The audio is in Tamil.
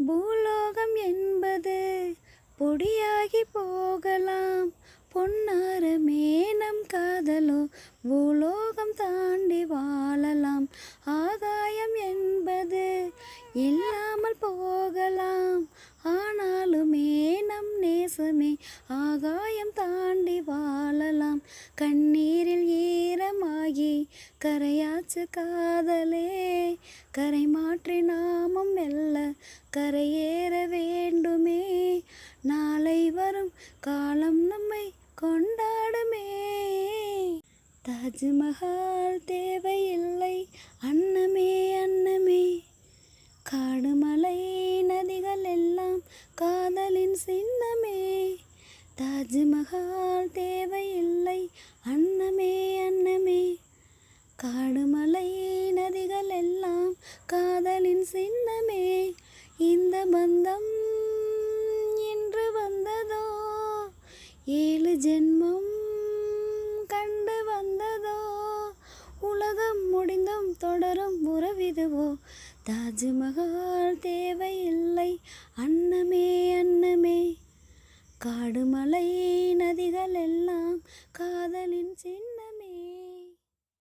பூலோகம் என்பது பொடியாகி போகலாம், பொன்னாரமே நம் காதலோ பூலோகம் தாண்டி வாழலாம். ஆகாயம் என்பது இல்லாமல் போகலாம், ஆனாலுமே நம் நேசமே ஆகாயம் தாண்டி வாழலாம். கண்ணீரில் ஈரமாகி கரையாச்சு காதலே, கரை மாற்றி நாமும் மெல்ல கரையேற வேண்டுமே. நாளை வரும் காலம் நம்மை கொண்டாடுமே. தாஜ்மஹால் தேவையில்லை அன்னமே அன்னமே, காடுமலை நதிகள் எல்லாம் காதலின் சின்னமே. தாஜ்மஹால் தேவையில்லை அன்னமே அன்னமே, காடுமலை நதிகள் எல்லாம் காதலின் சின்னமே. இந்த பந்தம் இன்று வந்ததோ, 7 ஜென்மம் கண்டு வந்ததோ, உலகம் முடிந்தும் தொடரும் உறவிதுவோ. தாஜ்மஹால் தேவையில்லை அன்னமே அன்னமே, காடுமலை நதிகள் எல்லாம் காதலின் சின்னமே.